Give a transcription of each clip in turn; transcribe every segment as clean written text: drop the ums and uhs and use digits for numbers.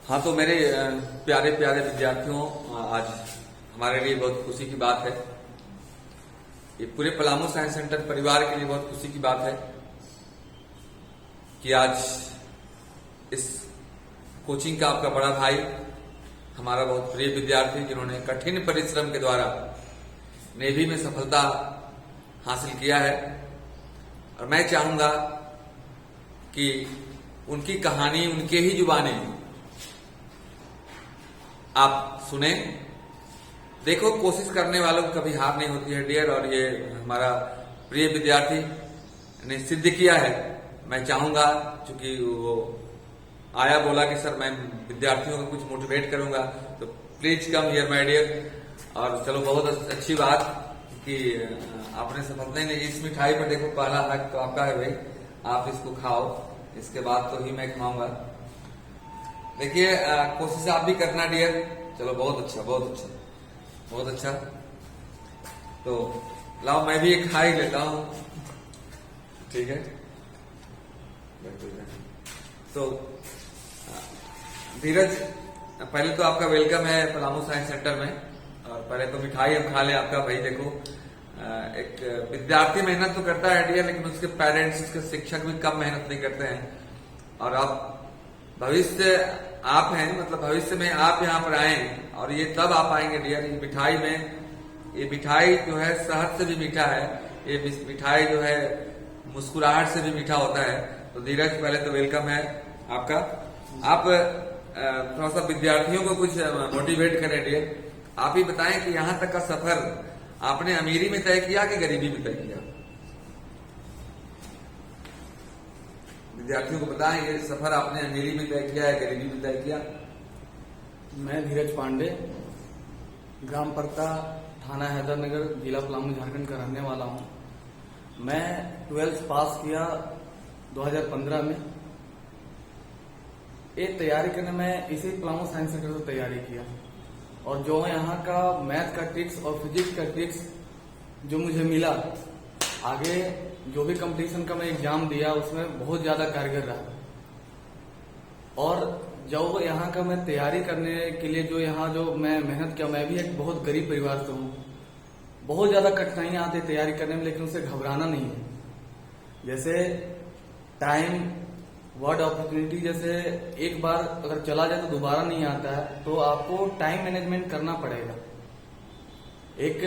हाँ, तो मेरे प्यारे प्यारे विद्यार्थियों, आज हमारे लिए बहुत खुशी की बात है। ये पूरे पलामू साइंस सेंटर परिवार के लिए बहुत खुशी की बात है कि आज इस कोचिंग का आपका बड़ा भाई, हमारा बहुत प्रिय विद्यार्थी, जिन्होंने कठिन परिश्रम के द्वारा नेवी में सफलता हासिल किया है, और मैं चाहूंगा कि उनकी कहानी उनके ही जुबानी आप सुने। देखो, कोशिश करने वालों को कभी हार नहीं होती है डियर, और ये हमारा प्रिय विद्यार्थी ने सिद्ध किया है। मैं चाहूंगा, चूंकि वो आया, बोला कि सर मैं विद्यार्थियों को कुछ मोटिवेट करूंगा, तो please come here my dear. और चलो, बहुत अच्छी बात कि आपने सफलता नहीं। इस मिठाई पर देखो, पहला हक तो आपका है भाई, आप इसको खाओ, इसके बाद तो ही मैं खिलाऊंगा। देखिए, कोशिश आप भी करना डियर। चलो, बहुत अच्छा, बहुत अच्छा, बहुत अच्छा। तो लाओ, मैं भी एक खा ही लेता हूं, ठीक है। तो धीरज, पहले तो आपका वेलकम है पलामू साइंस सेंटर में, और पहले तो मिठाई हम खा ले आपका। भाई देखो, एक विद्यार्थी मेहनत तो करता है डियर, लेकिन उसके पेरेंट्स, उसके शिक्षक भी कम मेहनत नहीं करते हैं। और अब भविष्य आप हैं, मतलब भविष्य में आप यहाँ पर आए, और ये तब आप आएंगे डियर। ये मिठाई में, ये मिठाई जो है शहद से भी मीठा है, ये मिठाई जो है मुस्कुराहट से भी मीठा होता है। तो धीरज, पहले तो वेलकम है आपका। आप थोड़ा सा विद्यार्थियों को कुछ मोटिवेट करें डियर। आप ही बताएं कि यहाँ तक का सफर आपने अमीरी में तय किया कि गरीबी में तय किया? विद्यार्थियों को बताएं, ये सफर आपने अमीरी में तय किया है, गरीबी में तय किया? मैं धीरज पांडे, ग्राम परता, थाना हैदरनगर, जिला पलामू, झारखंड का रहने वाला हूं। मैं 12th पास किया 2015 में। एक तैयारी करने में इसी पलामू साइंस सेंटर से तैयारी किया, और जो यहाँ का मैथ का ट्रिक्स और फिजिक्स का ट्रिक्स जो मुझे मिला, आगे जो भी कंपटीशन का मैं एग्जाम दिया उसमें बहुत ज्यादा कारगर रहा। और जो यहाँ का मैं तैयारी करने के लिए जो यहाँ जो मैं मेहनत किया, मैं भी एक बहुत गरीब परिवार से हूँ। बहुत ज्यादा कठिनाइयां आती है तैयारी करने में, लेकिन उसे घबराना नहीं है। जैसे टाइम, वर्ड अपॉर्चुनिटी, जैसे एक बार अगर चला जाए तो दोबारा नहीं आता है, तो आपको टाइम मैनेजमेंट करना पड़ेगा। एक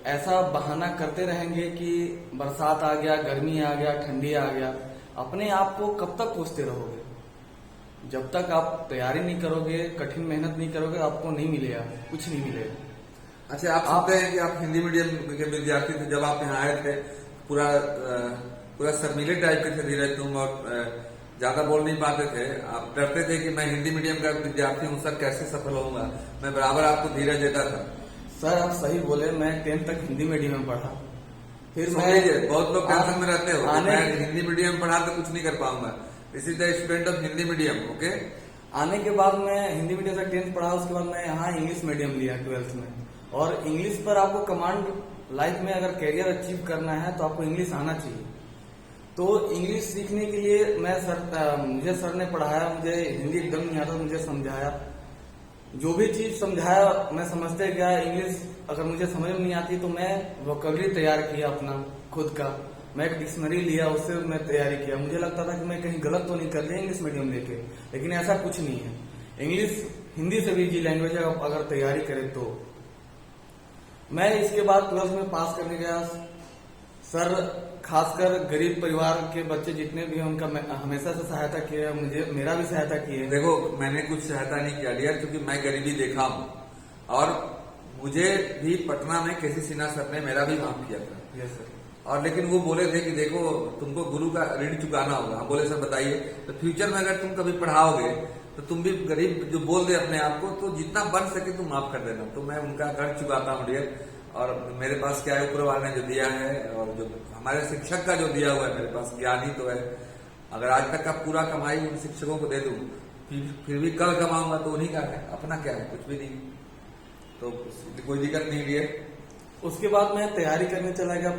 ऐसा बहाना करते रहेंगे कि बरसात आ गया, गर्मी आ गया, ठंडी आ गया, अपने आप को कब तक कोसते रहोगे? जब तक आप तैयारी नहीं करोगे, कठिन मेहनत नहीं करोगे, आपको नहीं मिलेगा, कुछ नहीं मिलेगा। अच्छा, आप सुनते हैं कि आप हिंदी मीडियम के विद्यार्थी थे। जब आप यहाँ आए थे, पूरा शर्मीले टाइप के थे धीरज तुम, और ज्यादा बोल नहीं पाते थे। आप डरते थे कि मैं हिंदी मीडियम का विद्यार्थी हूँ सर, कैसे सफल होऊंगा। मैं बराबर आपको धीरज देता था। सर, आप सही बोले, मैं 10th तक हिंदी मीडियम में पढ़ा। फिर मैं, बहुत लोग टेंशन में रहते हो, मैं हिंदी मीडियम पढ़ा तो कुछ नहीं कर पाऊंगा। This is the student of Hindi medium, okay. आने के बाद मैं हिंदी मीडियम से 10th पढ़ा, उसके बाद मैं यहाँ इंग्लिश मीडियम लिया 12th में। और इंग्लिश पर आपको कमांड, लाइफ में अगर करियर अचीव करना है तो आपको इंग्लिश आना चाहिए। तो इंग्लिश सीखने के लिए मुझे सर ने पढ़ाया, मुझे हिंदी एकदम नहीं आता, मुझे समझाया। जो भी चीज समझाया मैं समझते गया। इंग्लिश अगर मुझे समझ में नहीं आती तो मैं वोकैबुलरी तैयार किया अपना खुद का। मैं एक डिक्शनरी लिया, उससे मैं तैयारी किया। मुझे लगता था कि मैं कहीं गलत तो नहीं कर लिया इंग्लिश मीडियम लेके, लेकिन ऐसा कुछ नहीं है। इंग्लिश हिंदी से भी इजी लैंग्वेज है, अगर तैयारी करें तो। मैं इसके बाद 12th में पास करने गया। सर, खासकर गरीब परिवार के बच्चे जितने भी हैं, उनका हमेशा से सहायता किया है, मुझे मेरा भी सहायता की है। देखो, मैंने कुछ सहायता नहीं किया डियर, क्योंकि मैं गरीबी देखा हूँ, और मुझे भी पटना में केसी सिन्हा सर ने मेरा भी माफ किया था। Yes sir. और लेकिन वो बोले थे कि देखो, तुमको गुरु का ऋण चुकाना होगा। हम बोले सर बताइए। तो फ्यूचर में अगर तुम कभी पढ़ाओगे तो तुम भी गरीब जो बोल दे अपने आप को, तो जितना बन सके तुम माफ कर देना। तो मैं उनका ऋण चुकाता हूँ डियर। और मेरे पास क्या है, ऊपर वाले ने जो दिया है, और जो हमारे शिक्षक का जो दिया हुआ है, मेरे पास ज्ञान ही तो है। अगर आज तक का पूरा कमाई उन शिक्षकों को दे दूं, फिर भी कल कमाऊंगा तो उन्हीं का है, अपना क्या है, कुछ भी नहीं। तो कोई दिक्कत नहीं है। उसके बाद मैं तैयारी करने चला गया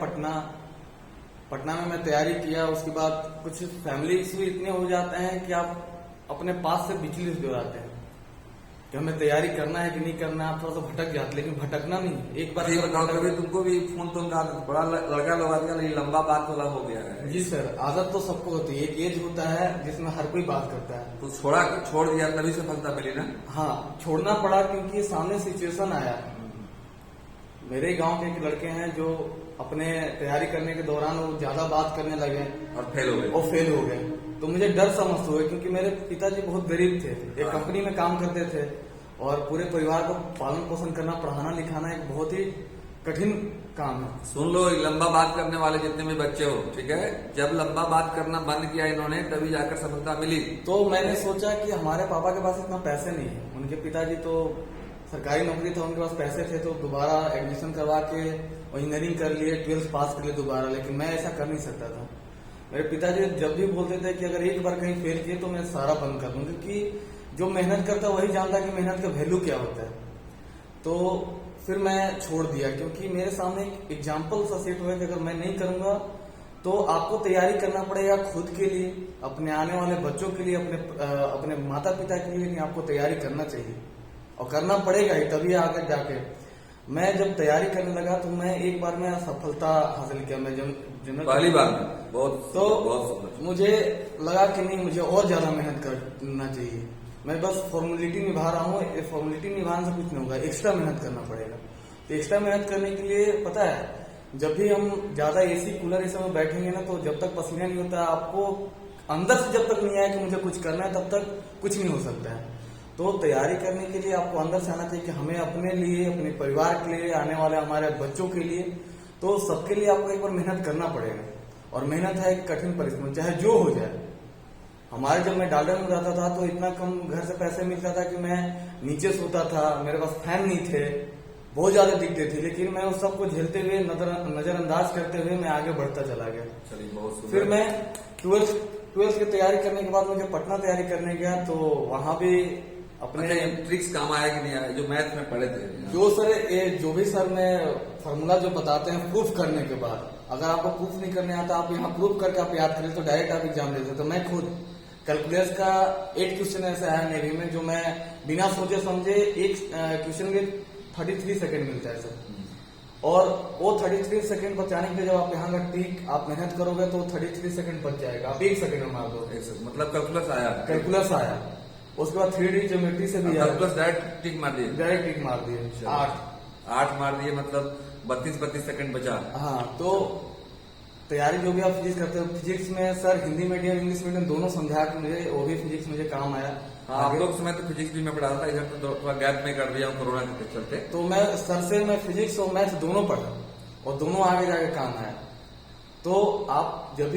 पटना में मैं तैयारी किया। उसके बाद कुछ फैमिली इश्यू इतने हो जाते हैं कि आप अपने पास से विचलित हो जाते हैं। कि हमें तैयारी करना है कि नहीं करना है, आप थोड़ा सा भटक जाते, लेकिन भटकना नहीं, एक बार ठीक बताओ, कभी तुमको भी फोन तो का बड़ा लड़का लोग आजकल ये लंबा बात वाला हो गया है। जी सर, आदत तो सबको होती है, एक एज होता है जिसमें हर कोई बात करता है। तो छोड़ दिया तभी सफलता मिली ना। हाँ, छोड़ना पड़ा क्योंकि सामने सिचुएशन आया। मेरे गांव के एक लड़के हैं जो अपने तैयारी करने के दौरान वो ज्यादा बात करने लगे और फेल हो गए। तो मुझे डर सा महसूस हुआ क्योंकि मेरे पिताजी बहुत गरीब थे, एक कंपनी में काम करते थे और पूरे परिवार को पालन पोषण करना, पढ़ाना लिखाना एक बहुत ही कठिन काम है। सुन लो, लंबा बात करने वाले जितने भी बच्चे हो, ठीक है, जब लंबा बात करना बंद किया इन्होंने तभी जाकर सफलता मिली। तो मैंने सोचा कि हमारे पापा के पास इतना पैसे नहीं है, उनके पिताजी तो सरकारी नौकरी था, उनके पास पैसे थे तो दोबारा एडमिशन करवा के इंजीनियरिंग कर लिए, 12th पास कर लिए दोबारा, लेकिन मैं ऐसा कर नहीं सकता था। मेरे पिताजी जब भी बोलते थे कि अगर एक बार कहीं फेल किए तो मैं सारा बंद कर दूं, क्योंकि जो मेहनत करता है वही जानता है कि मेहनत का वैल्यू क्या होता है। तो फिर मैं छोड़ दिया क्योंकि मेरे सामने एक एग्जाम्पल सा सेट हुआ कि अगर मैं नहीं करूंगा तो आपको तैयारी करना पड़ेगा खुद के लिए, अपने आने वाले बच्चों के लिए, अपने माता पिता के लिए, आपको तैयारी करना चाहिए और करना पड़ेगा ही, तभी आगे जाके। मैं जब तैयारी करने लगा तो मैं एक बार में सफलता हासिल किया। मैं जनरल पहली बार में बहुत मुझे लगा कि नहीं, मुझे और ज्यादा मेहनत करना चाहिए। मैं बस फॉर्मेलिटी निभा रहा हूँ, फॉर्मेलिटी निभाने से कुछ नहीं होगा, एक्स्ट्रा मेहनत करना पड़ेगा। तो एक्स्ट्रा मेहनत करने के लिए पता है, जब भी हम ज्यादा एसी कूलर इस समय बैठेंगे ना, तो जब तक पसीना नहीं होता, आपको अंदर से जब तक नहीं आया कि मुझे कुछ करना है, तब तक कुछ नहीं हो सकता है। तो तैयारी करने के लिए आपको अंदर से आना चाहिए कि हमें अपने लिए, अपने परिवार के लिए, आने वाले हमारे बच्चों के लिए, तो सबके लिए आपको एक बार मेहनत करना पड़ेगा। और मेहनत है एक कठिन परिश्रम, चाहे जो हो जाए। हमारे जब मैं डाल्टन में रहता था तो इतना कम घर से पैसे मिलता था कि मैं नीचे सोता था, मेरे पास फैन नहीं थे, बहुत ज्यादा दिक्कत थी, लेकिन मैं उस सबको झेलते हुए, नजरअंदाज करते हुए मैं आगे बढ़ता चला गया। चलिए, बहुत फिर मैं 12th की तैयारी करने के बाद मुझे पटना तैयारी करने गया, तो वहां भी अपने ट्रिक्स काम आया कि नहीं आया जो मैथ में पढ़े थे? जो सर जो भी सर ने फॉर्मूला जो बताते हैं प्रूफ करने के बाद, अगर आपको प्रूफ नहीं करने आता, आप यहाँ प्रूफ करके आप याद करें तो डायरेक्ट आप एग्जाम दे सकते। तो मैं खुद कैलकुलस का 8 क्वेश्चन ऐसा है नेवी में जो मैं बिना सोचे समझे एक क्वेश्चन में 33 सेकंड मिलता है सर, और वो 33 सेकंड बचाने के लिए जब आप यहाँ का टिक आप मेहनत करोगे तो 33 सेकंड बच जाएगा, आप 1 सेकंड में मार दो। मतलब कैलकुलस आया। उसके बाद 3D ज्योमेट्री से भी डायरेक्ट टिक मार दिए 8 मार दिए, मतलब 32 सेकंड बचा। हाँ, तो तैयारी जो भी आप फिजिक्स करते हो, फिजिक्स में sir Hindi medium English medium दोनों समझा के मुझे, वो भी फिजिक्स मुझे काम आया। आप लोग समय तो फिजिक्स भी मैं पढ़ा था, इधर तो थोड़ा गैप में कर दिया हूँ कोरोना के चलते। तो मैं सर से मैं फिजिक्स और मैथ दोनों पढ़ा और दोनों आगे जाके काम आया। तो आप जब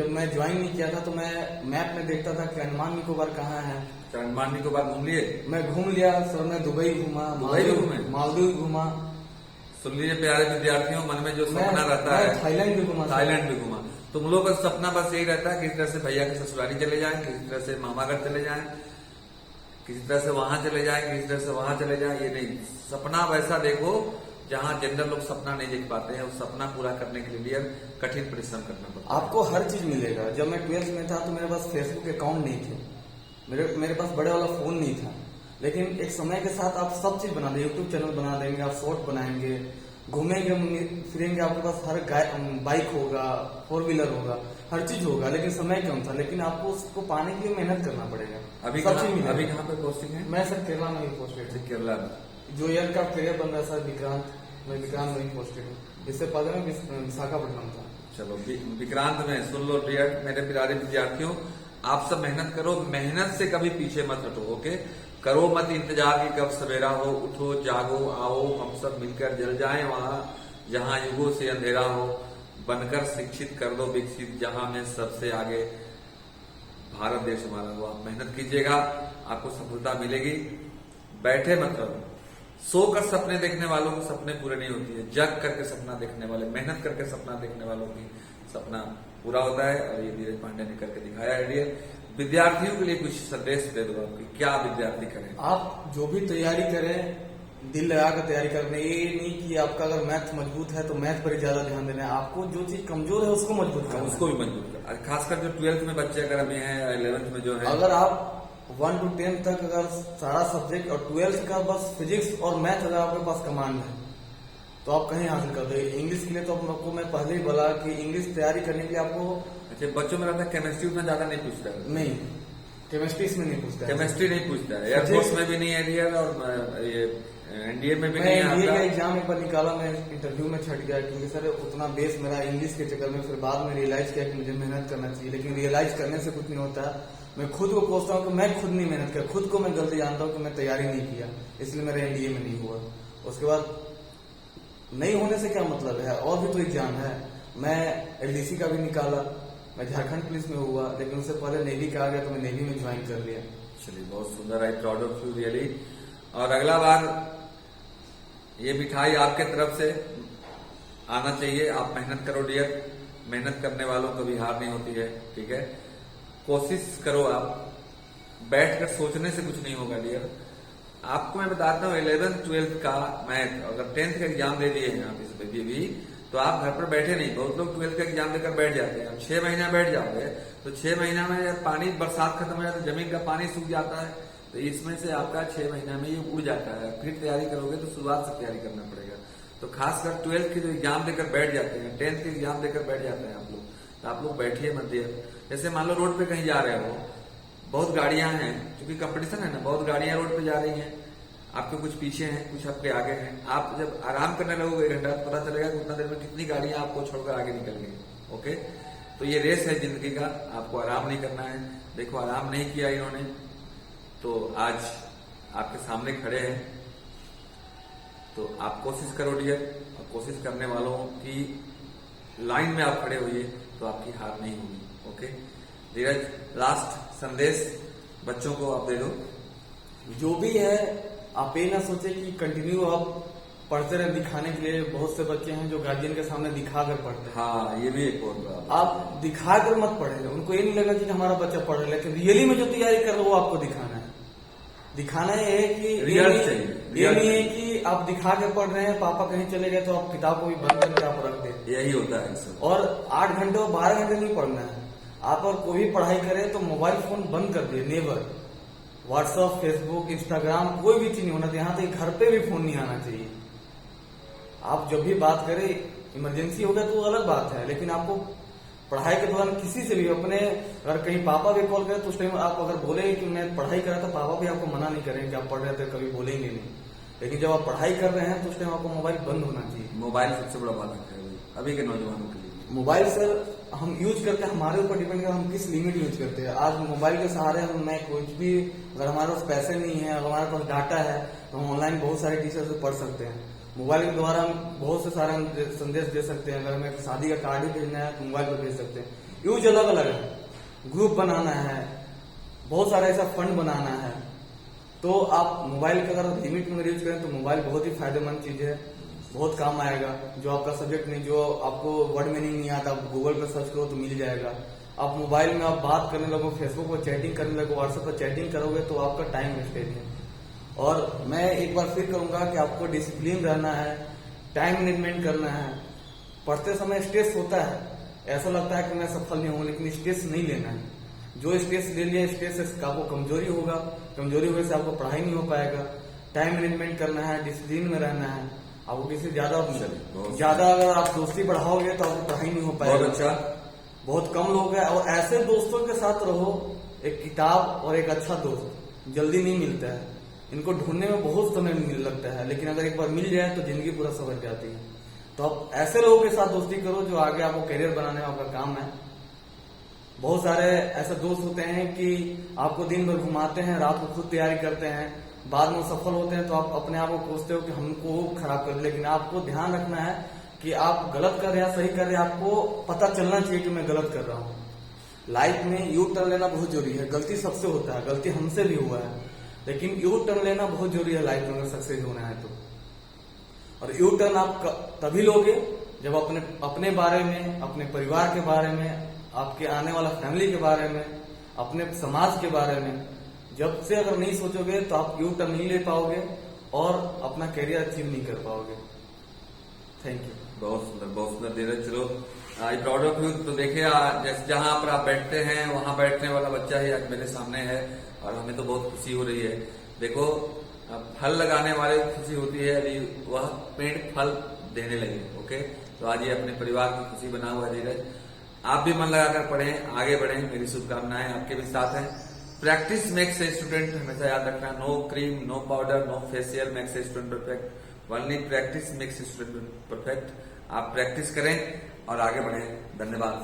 मैं ज्वाइन नहीं किया था तो मैं मैप में देखता था कि अंडमान निकोबार कहाँ है। अंडमान निकोबार घूम लिए? मैं घूम लिया सर, मैं दुबई घूमा, मालदीव घूमा। सुन लीजिए प्यारे विद्यार्थियों, मन में जो सपना रहता है, थाईलैंड भी घूमा। तुम लोग का सपना बस यही रहता है किसी तरह से भैया के ससुराली चले जाएं, किसी तरह से मामा घर चले जाएं, किसी तरह से वहां चले जाएं, किसी तरह से वहां चले जाएं। ये नहीं, सपना वैसा देखो जहां जनरल लोग सपना नहीं देख पाते हैं। उस सपना पूरा करने के लिए कठिन परिश्रम करना पड़ता है। आपको हर चीज मिलेगा। जब मैं 12th में था तो मेरे पास फेसबुक अकाउंट नहीं थे, मेरे पास बड़े वाला फोन नहीं था, लेकिन एक समय के साथ आप सब चीज बना देंगे, यूट्यूब चैनल बना देंगे, आप शॉर्ट बनाएंगे, घूमेंगे फिरेंगे, आपके पास हर बाइक होगा, 4 व्हीलर होगा, हर चीज होगा, लेकिन समय कम था। लेकिन आपको उसको पाने के लिए मेहनत करना पड़ेगा। अभी कहाँ पे पोस्टिंग है? मैं सर केरला में ही पोस्टेड हूँ। केरला में जो ईयर का करियर बन रहा है सर विक्रांत, मैं विक्रांत में ही पोस्टेड हूँ। इससे पहले मैं विशाखापट्टनम था। चलो विक्रांत में सुन लो डियर मेरे प्यारे विद्यार्थियों, आप सब मेहनत करो, मेहनत से कभी पीछे मत हटो। ओके, करो मत इंतजार कि कब सवेरा हो, उठो जागो आओ, हम सब मिलकर जल जाएं वहां जहां युगों से अंधेरा हो, बनकर शिक्षित कर दो विकसित जहां में सबसे आगे भारत देश हमारा हो। आप मेहनत कीजिएगा, आपको सफलता मिलेगी। बैठे मत रहो, सोकर सपने देखने वालों के सपने पूरे नहीं होती है, जग करके सपना देखने वाले, मेहनत करके सपना देखने वालों की सपना पूरा होता है। और ये धीरज पांडे ने करके दिखाया है। विद्यार्थियों के लिए कुछ संदेश दे दो आपकी, क्या विद्यार्थी करें? आप जो भी तैयारी करें दिल लगा कर तैयारी करना। ये नहीं कि आपका अगर मैथ मजबूत है तो मैथ पर ही ज्यादा ध्यान देना है, आपको जो चीज कमजोर है उसको मजबूत करना, उसको भी मजबूत करना। खासकर जो 12th में बच्चे अगर अभी हैं, 11th में जो है, अगर आप 1 to 10 तक अगर सारा सब्जेक्ट और 12th का बस फिजिक्स और मैथ अगर आपके पास कमांड है तो आप कहीं हासिल कर दो। इंग्लिश के लिए तो आपको मैं पहले ही बोला कि इंग्लिश तैयारी करने के लिए आपको अच्छा, बच्चों में रहता है केमिस्ट्री उतना ज्यादा नहीं पूछता है। नहीं, केमिस्ट्री इसमें नहीं पूछता है। केमिस्ट्री नहीं पूछता है, एयरफोर्स में भी नहीं है डियर, और ये एनडीए में भी मैं नहीं है एनडीए का आपका। एग्जाम एक बार निकाला, मैं इंटरव्यू में छट गया क्योंकि सर उतना बेस मेरा इंग्लिश के चक्कर में, फिर बाद में रियलाइज किया कि मुझे मेहनत करना चाहिए, लेकिन रियलाइज करने से कुछ नहीं होता। मैं खुद को कोसता हूँ कि मैं खुद नहीं मेहनत किया, खुद को मैं गलती जानता हूँ कि मैं तैयारी नहीं किया, इसलिए मेरा एनडीए में नहीं हुआ। उसके बाद नहीं होने से क्या मतलब है, और भी तो एग्जाम है। मैं एलडीसी का भी निकाला, मैं झारखंड पुलिस में हुआ, लेकिन उससे पहले नेवी का आ गया तो मैं नेवी में ज्वाइन कर लिया। चलिए, बहुत सुंदर, I proud of you really. और अगला बार ये मिठाई आपके तरफ से आना चाहिए। आप मेहनत करो डियर, मेहनत करने वालों को भी हार नहीं होती है, ठीक है। कोशिश करो, आप बैठकर सोचने से कुछ नहीं होगा डियर। आपको मैं बताता हूँ 11th 12th का मैथ, अगर 10th का एग्जाम दे दिए हैं आप इस पे भी तो आप घर पर बैठे नहीं। बहुत लोग 12th का एग्जाम देकर बैठ जाते हैं। अब 6 महीना बैठ जाओगे तो 6 महीना में जब पानी, बरसात खत्म हो जाता है, जमीन का पानी सूख जाता है, तो इसमें से आपका 6 महीना में ये उड़ जाता है। फिर तैयारी करोगे तो शुरुआत से तैयारी करना पड़ेगा। तो खासकर 12th के जो एग्जाम देकर बैठ जाते हैं, 10th के एग्जाम देकर बैठ जाते हैं आप लोग, तो आप लोग बैठिए मत देर। जैसे मान लो रोड पे कहीं जा रहे हो, बहुत गाड़ियां हैं, क्योंकि कंपटीशन है ना, बहुत गाड़ियां रोड पे जा रही हैं, आपके कुछ पीछे हैं, कुछ आपके आगे हैं। आप जब आराम करने लगोगे 1 घंटा, तो पता चलेगा कि उतना देर में कितनी गाड़ियां आपको छोड़कर आगे निकल गई। ओके, तो ये रेस है जिंदगी का, आपको आराम नहीं करना है। देखो, आराम नहीं किया इन्होंने, तो आज आपके सामने खड़े हैं। तो आप कोशिश करो डियर, और कोशिश करने वालों की लाइन में आप खड़े होइए तो आपकी हार नहीं होगी। ओके धीरज, लास्ट संदेश बच्चों को आप दे दो। जो भी है, आप ये ना सोचे कि कंटिन्यू आप पढ़ते रहे दिखाने के लिए। बहुत से बच्चे हैं जो गार्जियन के सामने दिखा कर पढ़ते हैं। हाँ, ये भी एक और बात। आप दिखा कर मत पढ़े, उनको ये नहीं लगना कि हमारा बच्चा पढ़ रहा है, लेकिन रियली में जो तैयारी कर रहे हो वो आपको दिखाना है। दिखाना ये है कि रिजल्ट चाहिए, ये नहीं है कि आप दिखा के पढ़ रहे हैं, पापा कहीं चले गए तो आप किताब को भी बंद करके आप रख दे। यही होता है सब। और 8 घंटे और 12 घंटे नहीं पढ़ना है। आप और कोई भी पढ़ाई करें तो मोबाइल फोन बंद कर दिए, नेवर। व्हाट्सएप, फेसबुक, इंस्टाग्राम, कोई भी चीज नहीं होना चाहिए। यहाँ तक घर पे भी फोन नहीं आना चाहिए। आप जब भी बात करें, इमरजेंसी होगा तो अलग बात है, लेकिन आपको पढ़ाई के दौरान किसी से भी अपने, अगर कहीं पापा भी कॉल करें तो उस टाइम आप अगर बोले कि मैं पढ़ाई कर रहा था, पापा भी आपको मना नहीं करेंगे कि आप पढ़ रहे थे, कभी बोलेंगे नहीं। लेकिन जब आप पढ़ाई कर रहे हैं तो उस टाइम आपको मोबाइल बंद होना चाहिए। मोबाइल सबसे बड़ा बाधक है अभी के नौजवानों के लिए। मोबाइल सर हम यूज करते हैं, हमारे ऊपर डिपेंड करता है हम किस लिमिट यूज करते हैं। आज मोबाइल के सहारे हम, मैं कुछ भी, अगर हमारे पास पैसे नहीं है, अगर हमारे पास डाटा है, तो हम ऑनलाइन बहुत सारे टीचर से पढ़ सकते हैं। मोबाइल के द्वारा हम बहुत से सारे संदेश दे सकते हैं। अगर हमें शादी का कार्ड ही भेजना है तो मोबाइल पर भेज सकते हैं। यूज अलग अलग है, ग्रुप बनाना है, बहुत सारा ऐसा फंड बनाना है, तो आप मोबाइल का अगर लिमिट में यूज करें तो मोबाइल बहुत ही फायदेमंद चीज है, बहुत काम आएगा। जो आपका सब्जेक्ट नहीं, जो आपको वर्ड मीनिंग नहीं आता, आप गूगल पर सर्च करो तो मिल जाएगा। आप मोबाइल में आप बात करने लगो, फेसबुक पर चैटिंग करने लगो, व्हाट्सएप पर चैटिंग करोगे तो आपका टाइम वेस्टेज है। और मैं एक बार फिर कहूंगा कि आपको डिसिप्लिन रहना है, टाइम मैनेजमेंट करना है। पढ़ते समय स्ट्रेस होता है, ऐसा लगता है कि मैं सफल नहीं हूं, लेकिन स्ट्रेस नहीं लेना है। जो स्ट्रेस ले लिया, स्ट्रेस से आपको कमजोरी होगा, कमजोरी होने से आपको पढ़ाई नहीं हो पाएगा। टाइम मैनेजमेंट करना है, डिसिप्लिन में रहना है। आपको किसी ज्यादा अगर आप दोस्ती बढ़ाओगे तो आपको पढ़ाई नहीं हो पाएगा। बहुत अच्छा, बहुत कम लोग हैं, और ऐसे दोस्तों के साथ रहो। एक किताब और एक अच्छा दोस्त जल्दी नहीं मिलता है, इनको ढूंढने में बहुत समय लगता है, लेकिन अगर एक बार मिल जाए तो जिंदगी पूरा समझ जाती है। तो आप ऐसे लोगों के साथ दोस्ती करो जो आगे आपको करियर बनाने में आपका काम है। बहुत सारे ऐसे दोस्त होते हैं कि आपको दिन भर घुमाते हैं, रात को खुद तैयारी करते हैं, बाद में सफल होते हैं तो आप अपने आप को कोसते हो कि हमको खराब कर। लेकिन आपको ध्यान रखना है कि आप गलत कर रहे हैं, सही कर रहे हैं, आपको पता चलना चाहिए कि मैं गलत कर रहा हूँ। लाइफ में यू टर्न लेना बहुत जरूरी है। गलती सबसे होता है, गलती हमसे भी हुआ है, लेकिन यू टर्न लेना बहुत जरूरी है लाइफ में अगर सक्सेस होना है तो। और यू टर्न आप तभी लोगे जब अपने बारे में, अपने परिवार के बारे में, आपके आने वाला फैमिली के बारे में, अपने समाज के बारे में, जब से अगर नहीं सोचोगे तो आप यू टर्न नहीं ले पाओगे और अपना करियर अचीव नहीं कर पाओगे। Thank you. बहुत सुंदर धीरज। चलो, आई प्राउड ऑफ यू। तो देखिए, जैसे जहां पर आप बैठते हैं वहां बैठने वाला बच्चा ही आज मेरे सामने है। और हमें तो बहुत खुशी हो रही है। देखो फल लगाने वाले को खुशी होती है यदि वह पेड़ फल देने लगे। ओके, तो आज ये अपने परिवार की खुशी बना हुआ धीरज। आप भी मन लगाकर पढ़ें, आगे बढ़ें, मेरी शुभकामनाएं आपके भी साथ हैं। प्रैक्टिस मेक्स ए स्टूडेंट, हमेशा याद रखना। No cream, no powder, no facial makes a student perfect, only practice makes a student perfect. आप प्रैक्टिस करें और आगे बढ़ें। धन्यवाद,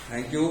थैंक यू।